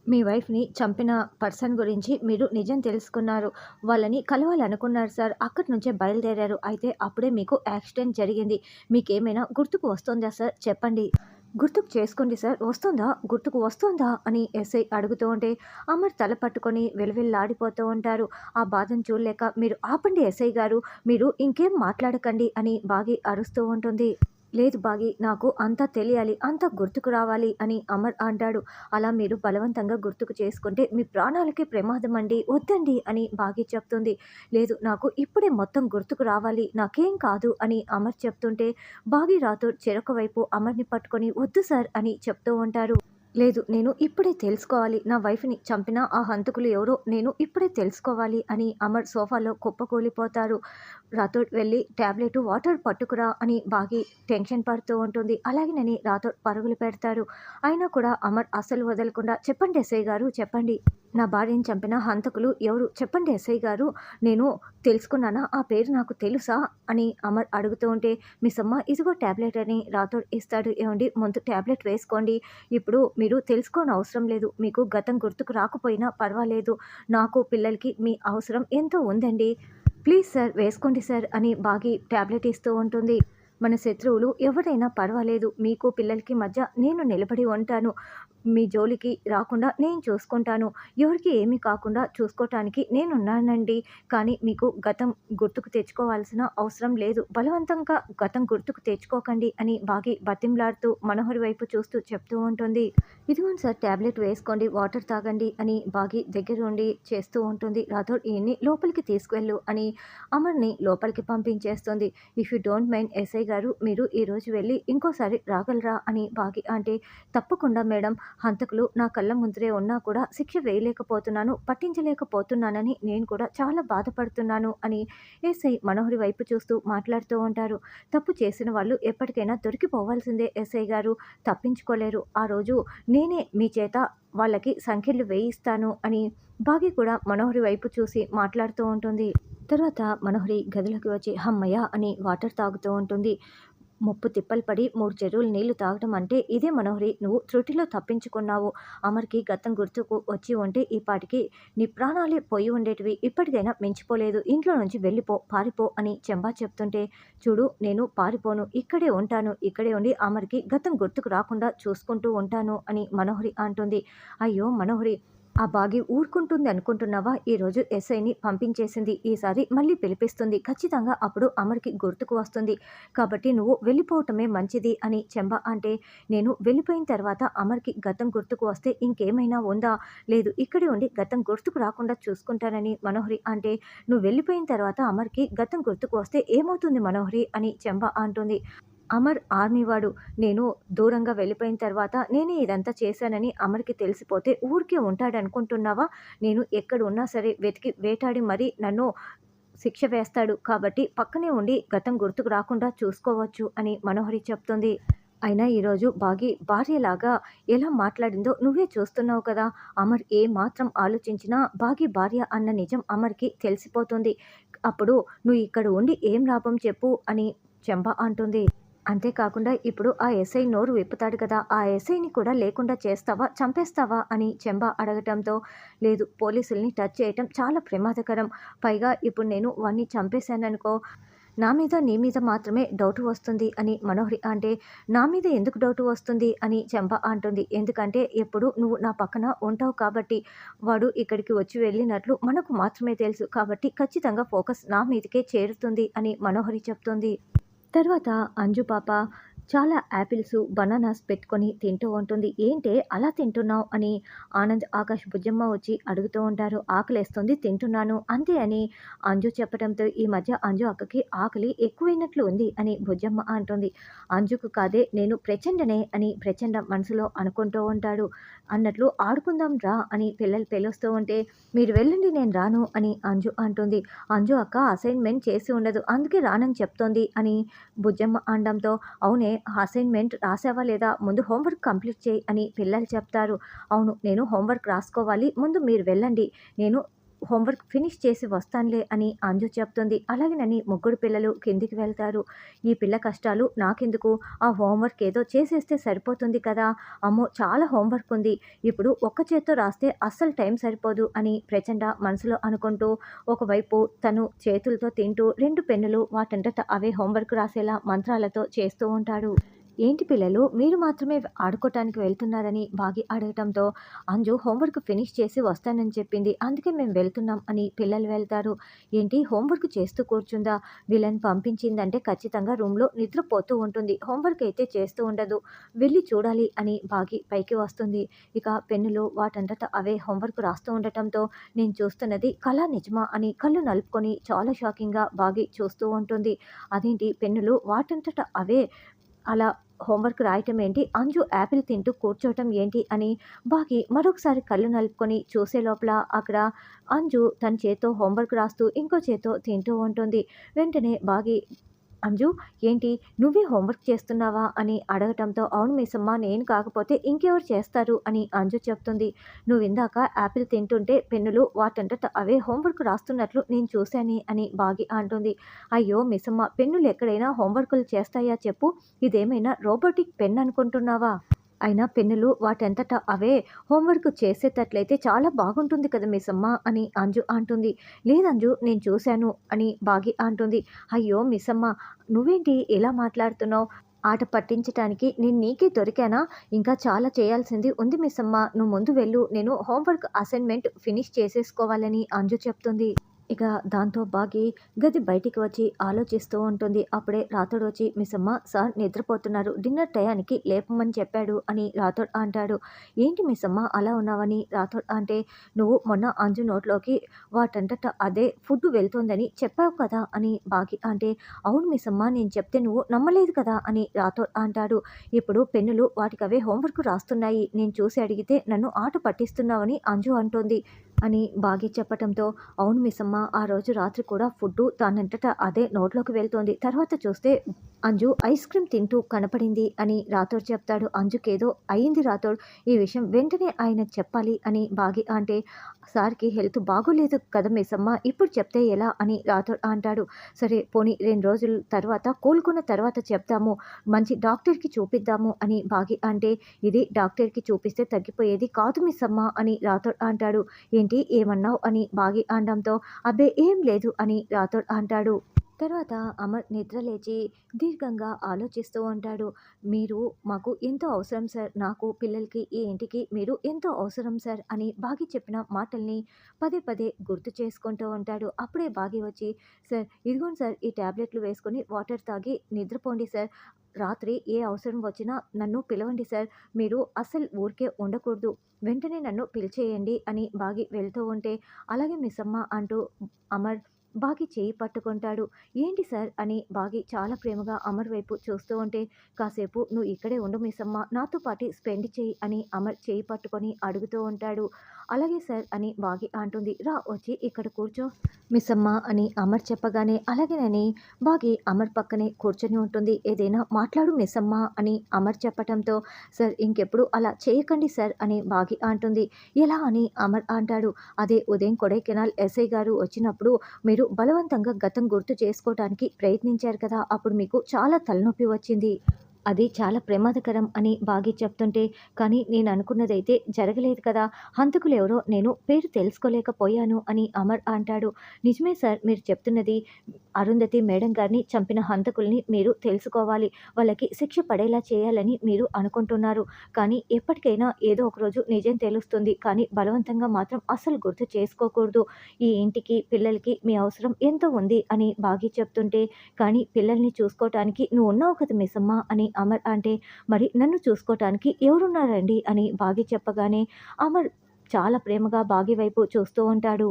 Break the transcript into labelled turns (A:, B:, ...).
A: మీ వైఫ్‌ని చంపిన పర్సన్ గురించి మీరు నిజం తెలుసుకున్నారు. వాళ్ళని కలవాలనుకున్నారు సార్. అక్కడి నుంచే బయలుదేరారు. అయితే అప్పుడే మీకు యాక్సిడెంట్ జరిగింది. మీకేమైనా గుర్తుకు వస్తోందా సార్? చెప్పండి. గుర్తుకు చేసుకోండి సార్. వస్తోందా? గుర్తుకు వస్తోందా? అని ఎస్ఐ అడుగుతూ ఉంటే అమర్ తల పట్టుకొని విలవిల్లాడిపోతూ ఉంటారు. ఆ బాధను చూడలేక మీరు ఆపండి ఎస్ఐ గారు. మీరు ఇంకేం మాట్లాడకండి అని బాగి అరుస్తూ ఉంటుంది. లేదు బాగి, నాకు అంతా తెలియాలి, అంతా గుర్తుకు రావాలి అని అమర్ అంటాడు. అలా మీరు బలవంతంగా గుర్తుకు చేసుకుంటే మీ ప్రాణాలకే ప్రమాదం అండి, వద్దండి అని బాగి చెప్తుంది. లేదు, నాకు ఇప్పుడే మొత్తం గుర్తుకు రావాలి, నాకేం కాదు అని అమర్ చెప్తుంటే బాగి రాథోడ్ చెరొక వైపు అమర్ని పట్టుకొని వద్దు సార్ అని చెప్తూ ఉంటారు. లేదు, నేను ఇప్పుడే తెలుసుకోవాలి. నా వైఫ్‌ని చంపిన ఆ హంతకులు ఎవరో నేను ఇప్పుడే తెలుసుకోవాలి అని అమర్ సోఫాలో కుప్పకూలిపోతారు. రాథోడ్ వెళ్ళి టాబ్లెటు, వాటర్ పట్టుకురా అని బాగి టెన్షన్ పడుతూ ఉంటుంది. అలాగేనని రాథోడ్ పరుగులు పెడతాడు. అయినా కూడా అమర్ అస్సలు వదలకుండా చెప్పండి ఎస్ఐ గారు, చెప్పండి. నా భార్యని చంపిన హంతకులు ఎవరు? చెప్పండి ఎస్ఐ గారు. నేను తెలుసుకున్నానా? ఆ పేరు నాకు తెలుసా? అని అమర్ అడుగుతూ ఉంటే మిస్సమ్మ ఇదిగో టాబ్లెట్ అని రాథోడ్ ఇస్తాడు. ఏవండీ, ముందు టాబ్లెట్ వేసుకోండి. ఇప్పుడు మీరు తెలుసుకోనవసరం లేదు. మీకు గతం గుర్తుకు రాకపోయినా పర్వాలేదు. నాకు, పిల్లలకి మీ అవసరం ఎంతో ఉందండి. ప్లీజ్ సార్, వేసుకోండి సార్ అని బాగి టాబ్లెట్ ఇస్తూ ఉంటుంది. మన శత్రువులు ఎవరైనా పర్వాలేదు. మీకు, పిల్లలకి మధ్య నేను నిలబడి ఉంటాను. మీ జోలికి రాకుండా నేను చూసుకుంటాను. ఎవరికీ ఏమీ కాకుండా చూసుకోటానికి నేనున్నానండి. కానీ మీకు గతం గుర్తుకు తెచ్చుకోవాల్సిన అవసరం లేదు. బలవంతంగా గతం గుర్తుకు తెచ్చుకోకండి అని బాగి బతిమలాడుతూ మనోహర్ వైపు చూస్తూ చెప్తూ ఉంటుంది. ఇదిగోండి సార్, టాబ్లెట్ వేసుకోండి, వాటర్ తాగండి అని బాగి దగ్గరుండి చేస్తూ ఉంటుంది. రాథోడ్ ఈయన్ని లోపలికి తీసుకువెళ్ళు అని అమర్‌ని లోపలికి పంపించేస్తుంది. If you don't mind SI గారు, మీరు ఈరోజు వెళ్ళి ఇంకోసారి రాగలరా అని బాగి అంటే, తప్పకుండా మేడం. హంతకులు నా కళ్ళ ముందరే ఉన్నా కూడా శిక్ష వేయలేకపోతున్నాను, పట్టించలేకపోతున్నానని నేను కూడా చాలా బాధపడుతున్నాను అని ఎస్ఐ మనోహరి వైపు చూస్తూ మాట్లాడుతూ ఉంటారు. తప్పు చేసిన వాళ్ళు ఎప్పటికైనా దొరికిపోవాల్సిందే ఎస్ఐ గారు, తప్పించుకోలేరు. ఆ రోజు నేనే మీ చేత వాళ్ళకి సంఖ్యలు వేయిస్తాను అని బాగి కూడా మనోహరి వైపు చూసి మాట్లాడుతూ ఉంటుంది. తర్వాత మనోహరి గదిలోకి వచ్చి హమ్మయ్య అని వాటర్ తాగుతూ ఉంటుంది. ముప్పు తిప్పలు పడి 3 చెరువులు నీళ్లు తాగటం అంటే ఇదే మనోహరి, నువ్వు త్రుటిలో తప్పించుకున్నావు. అమర్‌కి గతం గుర్తుకు వచ్చి ఉంటే ఈ పాటికి నీ ప్రాణాలే పోయి ఉండేటివి. ఇప్పటికైనా మించిపోలేదు. ఇంట్లో నుంచి వెళ్ళిపో, పారిపో అని చెంబా చెప్తుంటే, చూడు నేను పారిపోను, ఇక్కడే ఉంటాను. ఇక్కడే ఉండి అమర్‌కి గతం గుర్తుకు రాకుండా చూసుకుంటూ ఉంటాను అని మనోహరి అంటుంది. అయ్యో మనోహరి, ఆ బాగి ఊరుకుంటుంది అనుకుంటున్నావా? ఈరోజు ఎస్ఐని పంపించేసింది. ఈసారి మళ్ళీ పిలిపిస్తుంది. ఖచ్చితంగా అప్పుడు అమర్‌కి గుర్తుకు వస్తుంది. కాబట్టి నువ్వు వెళ్ళిపోవటమే మంచిది అని చెంబ అంటే, నేను వెళ్ళిపోయిన తర్వాత అమర్‌కి గతం గుర్తుకు వస్తే ఇంకేమైనా ఉందా? లేదు, ఇక్కడే ఉండి గతం గుర్తుకు రాకుండా చూసుకుంటానని మనోహరి అంటే, నువ్వు వెళ్ళిపోయిన తర్వాత అమర్‌కి గతం గుర్తుకు వస్తే ఏమవుతుంది మనోహరి అని చెంబ అంటుంది. అమర్ ఆర్మీ వాడు. నేను దూరంగా వెళ్ళిపోయిన తర్వాత నేనే ఇదంతా చేశానని అమర్‌కి తెలిసిపోతే ఊరికే ఉంటాడనుకుంటున్నావా? నేను ఎక్కడ ఉన్నా సరే వెతికి వేటాడి మరీ నన్ను శిక్ష వేస్తాడు. కాబట్టి పక్కనే ఉండి గతం గుర్తుకు రాకుండా చూసుకోవచ్చు అని మనోహరి చెప్తుంది. అయినా ఈరోజు బాగి భార్యలాగా ఎలా మాట్లాడిందో నువ్వే చూస్తున్నావు కదా! అమర్ ఏ మాత్రం ఆలోచించినా బాగి భార్య అన్న నిజం అమర్‌కి తెలిసిపోతుంది. అప్పుడు నువ్వు ఇక్కడ ఉండి ఏం లాభం చెప్పు అని చెంబ అంటుంది. అంతేకాకుండా ఇప్పుడు ఆ ఎస్ఐ నోరు విప్పుతాడు కదా! ఆ ఎస్ఐని కూడా లేకుండా చేస్తావా? చంపేస్తావా? అని చెంబ అడగటంతో, లేదు, పోలీసుల్ని టచ్ చేయటం చాలా ప్రమాదకరం. పైగా ఇప్పుడు నేను వాడిని చంపేశాననుకో, నా మీద, నీ మీద మాత్రమే డౌట్ వస్తుంది అని మనోహరి అంటే, నా మీద ఎందుకు డౌట్ వస్తుంది అని చెంబ అంటుంది. ఎందుకంటే ఎప్పుడు నువ్వు నా పక్కన ఉంటావు కాబట్టి. వాడు ఇక్కడికి వచ్చి వెళ్ళినట్లు మనకు మాత్రమే తెలుసు. కాబట్టి ఖచ్చితంగా ఫోకస్ నా మీదకే చేరుతుంది అని మనోహరి చెప్తుంది. తర్వాత అంజు పాప చాలా యాపిల్స్, బనానాస్ పెట్టుకొని తింటూ ఉంటుంది. ఏంటే అలా తింటున్నావు అని ఆనంద్, ఆకాష్, బుజ్జమ్మ వచ్చి అడుగుతూ ఉంటారు. ఆకలేస్తుంది, తింటున్నాను అంతే అని అంజు చెప్పడంతో, ఈ మధ్య అంజు అక్కకి ఆకలి ఎక్కువైనట్లు ఉంది అని బుజ్జమ్మ అంటుంది. అంజుకు కాదే, నేను ప్రచండనే అని ప్రచండ మనసులో అనుకుంటూ ఉంటాడు. అన్నట్లు ఆడుకుందాం రా అని పిల్లలు పిలుస్తూ ఉంటే, మీరు వెళ్ళండి నేను రాను అని అంజు అంటుంది. అంజు అక్క అసైన్మెంట్ చేసి ఉండదు, అందుకే రానని చెప్తోంది అని బుజ్జమ్మ అనడంతో, అవునే, అసైన్మెంట్ రాసావా లేదా? ముందు హోంవర్క్ కంప్లీట్ చేయి అని పిల్లలు చెప్తారు. అవును, నేను హోంవర్క్ రాసుకోవాలి, ముందు మీరు వెళ్ళండి, నేను హోంవర్క్ ఫినిష్ చేసి వస్తానులే అని అంజు చెప్తుంది. అలాగేనని ముగ్గురు పిల్లలు కిందికి వెళ్తారు. ఈ పిల్ల కష్టాలు నాకెందుకు, ఆ హోంవర్క్ ఏదో చేసేస్తే సరిపోతుంది కదా, అమ్మో చాలా హోంవర్క్ ఉంది, ఇప్పుడు ఒక్క చేత్తో రాస్తే అస్సలు టైం సరిపోదు అని ప్రచండ మనసులో అనుకుంటూ ఒకవైపు తను చేతులతో తింటూ 2 పెన్నులు వాటంతట అవే హోంవర్క్ రాసేలా మంత్రాలతో చేస్తూ ఉంటాడు. ఏంటి పిల్లలు మీరు మాత్రమే ఆడుకోవటానికి వెళ్తున్నారని బాగి అడగటంతో అంజు హోంవర్క్ ఫినిష్ చేసి వస్తానని చెప్పింది, అందుకే మేము వెళ్తున్నాం అని పిల్లలు వెళ్తారు. ఏంటి హోంవర్క్ చేస్తూ కూర్చుందా, వీళ్ళని పంపించిందంటే ఖచ్చితంగా రూమ్లో నిద్రపోతూ ఉంటుంది, హోంవర్క్ అయితే చేస్తూ ఉండదు, వెళ్ళి చూడాలి అని బాగి పైకి వస్తుంది. ఇక పెన్నులు వాటంతట అవే హోంవర్క్ రాస్తూ ఉండటంతో నేను చూస్తున్నది కళ నిజమా అని కళ్ళు నలుపుకొని చాలా షాకింగ్గా బాగి చూస్తూ ఉంటుంది. అదేంటి పెన్నులు వాటంతట అవే అలా హోంవర్క్ రాయటం ఏంటి, అంజు యాపిల్ తింటూ కూర్చోవటం ఏంటి అని బాగి మరొకసారి కళ్ళు నలుపుకొని చూసే లోపల అక్కడ అంజు తన చేత్తో హోంవర్క్ రాస్తూ ఇంకో చేత్తో తింటూ ఉంటుంది. వెంటనే బాగి అంజు ఏంటి నువ్వే హోంవర్క్ చేస్తున్నావా అని అడగటంతో అవును మిస్సమ్మ నేను కాకపోతే ఇంకెవరు చేస్తారు అని అంజు చెప్తుంది. నువ్వు ఇందాక యాపిల్ తింటుంటే పెన్నులు వాటంతట అవే హోంవర్క్ రాస్తున్నట్లు నేను చూశాను అని బాగి అంటుంది. అయ్యో మిస్సమ్మ పెన్నులు ఎక్కడైనా హోంవర్కులు చేస్తాయా చెప్పు, ఇదేమైనా రోబోటిక్ పెన్ అనుకుంటున్నావా, అయినా పెన్నులు వాటంతట అవే హోంవర్క్ చేసేటట్లయితే చాలా బాగుంటుంది కదా మిస్సమ్మ అని అంజు అంటుంది. లేదంజు నేను చూశాను అని బాగి అంటుంది. అయ్యో మిస్సమ్మ నువ్వేంటి ఇలా మాట్లాడుతున్నావు, ఆట పట్టించటానికి నేను నీకే దొరికానా, ఇంకా చాలా చేయాల్సింది ఉంది మిస్సమ్మ, నువ్వు ముందు వెళ్ళు, నేను హోంవర్క్ అసైన్మెంట్ ఫినిష్ చేసేసుకోవాలని అంజు చెప్తుంది. ఇక దాంతో బాగి గది బయటికి వచ్చి ఆలోచిస్తూ ఉంటుంది. అప్పుడే రాథోడ్ వచ్చి మిస్సమ్మ సార్ నిద్రపోతున్నారు, డిన్నర్ టయానికి లేపమని చెప్పాడు అని రాథోడ్ అంటాడు. ఏంటి మిస్సమ్మ అలా ఉన్నావని రాథోడ్ అంటే, నువ్వు మొన్న అంజు నోట్లోకి వాటంతట అదే ఫుడ్ వెళ్తోందని చెప్పావు కదా అని బాగి అంటే, అవును మిస్సమ్మ నేను చెప్తే నువ్వు నమ్మలేదు కదా అని రాథోడ్ అంటాడు. ఇప్పుడు పెన్నులు వాటికవే హోంవర్క్ రాస్తున్నాయి, నేను చూసి అడిగితే నన్ను ఆట పట్టిస్తున్నావని అంజు అంటోంది అని బాగి చెప్పటంతో అవును మిస్సమ్మ ఆ రోజు రాత్రి కూడా ఫుడ్డు దానంతట అదే నోట్లోకి వెళ్తోంది, తర్వాత చూస్తే అంజు ఐస్ క్రీమ్ తింటూ కనపడింది అని రాథోడ్ చెప్తాడు. అంజుకేదో అయింది రాథోడ్, ఈ విషయం వెంటనే ఆయనకు చెప్పాలి అని బాగి అంటే, సార్కి హెల్త్ బాగోలేదు కదా మిస్సమ్మ, ఇప్పుడు చెప్తే ఎలా అని రాథోడ్ అంటాడు. సరే పోనీ 2 రోజుల తర్వాత కోలుకున్న తర్వాత చెప్తాము, మంచి డాక్టర్కి చూపిద్దాము అని బాగి అంటే, ఇది డాక్టర్కి చూపిస్తే తగ్గిపోయేది కాదు మిస్సమ్మ అని రాథోడ్ అంటాడు. ఏంటి ఏమన్నావు అని బాగి అనడంతో అబ్బే ఏం లేదు అని రాథోడ్ అంటాడు. తర్వాత అమర్ నిద్ర లేచి దీర్ఘంగా ఆలోచిస్తూ ఉంటాడు. మీరు మాకు ఎంతో అవసరం సార్, నాకు పిల్లలకి ఈ ఇంటికి మీరు ఎంతో అవసరం సార్ అని బాగి చెప్పిన మాటల్ని పదే పదే గుర్తు చేసుకుంటూ ఉంటాడు. అప్పుడే బాగి వచ్చి సార్ ఇదిగోండి సార్ ఈ ట్యాబ్లెట్లు వేసుకొని వాటర్ తాగి నిద్రపోండి సార్, రాత్రి ఏ అవసరం వచ్చినా నన్ను పిలవండి సార్, మీరు అస్సలు ఊరికే ఉండకూడదు, వెంటనే నన్ను పిలిచేయండి అని బాగి వెళ్తూ ఉంటే అలాగే మిస్సమ్మ అంటూ అమర్ బాగి చేయి పట్టుకుంటాడు. ఏంటి సార్ అని బాగి చాలా ప్రేమగా అమర్ వైపు చూస్తూ ఉంటే, కాసేపు నువ్వు ఇక్కడే ఉండు మిస్సమ్మ, నాతో పాటు స్పెండ్ చేయి అని అమర్ చేయి పట్టుకొని అడుగుతూ ఉంటాడు. అలాగే సార్ అని బాగి అంటుంది. రా వచ్చి ఇక్కడ కూర్చో మిస్సమ్మ అని అమర్ చెప్పగానే అలాగేనని బాగి అమర్ పక్కనే కూర్చొని ఉంటుంది. ఏదైనా మాట్లాడు మిస్సమ్మ అని అమర్ చెప్పటంతో సార్ ఇంకెప్పుడు అలా చేయకండి సార్ అని బాగి అంటుంది. ఎలా అని అమర్ అంటాడు. అదే ఉదయం కొడైకెనాల్ ఎస్ఐ గారు వచ్చినప్పుడు మీరు బలవంతంగా గతం గుర్తు చేసుకోవటానికి ప్రయత్నించారు కదా, అప్పుడు మీకు చాలా తలనొప్పి వచ్చింది, అది చాలా ప్రమాదకరం అని బాగి చెప్తుంటే, కానీ నేను అనుకున్నదైతే జరగలేదు కదా, హంతకులు ఎవరో నేను పేరు తెలుసుకోలేకపోయాను అని అమర్ అంటాడు. నిజమే సార్ మీరు చెప్తున్నది, అరుంధతి మేడం గారిని చంపిన హంతకుల్ని మీరు తెలుసుకోవాలి, వాళ్ళకి శిక్ష పడేలా చేయాలని మీరు అనుకుంటున్నారు, కానీ ఎప్పటికైనా ఏదో ఒకరోజు నిజం తెలుస్తుంది, కానీ బలవంతంగా మాత్రం అస్సలు గుర్తు చేసుకోకూడదు, ఈ ఇంటికి పిల్లలకి మీ అవసరం ఎంతో ఉంది అని బాగి చెప్తుంటే, కానీ పిల్లల్ని చూసుకోవటానికి నువ్వు ఉన్నావు కదా మిస్సమ్మ అని అమర్ అంటే, మరి నన్ను చూసుకోవటానికి ఎవరున్నారండి అని బాగి చెప్పగానే అమర్ చాలా ప్రేమగా బాగి వైపు చూస్తూ ఉంటాడు.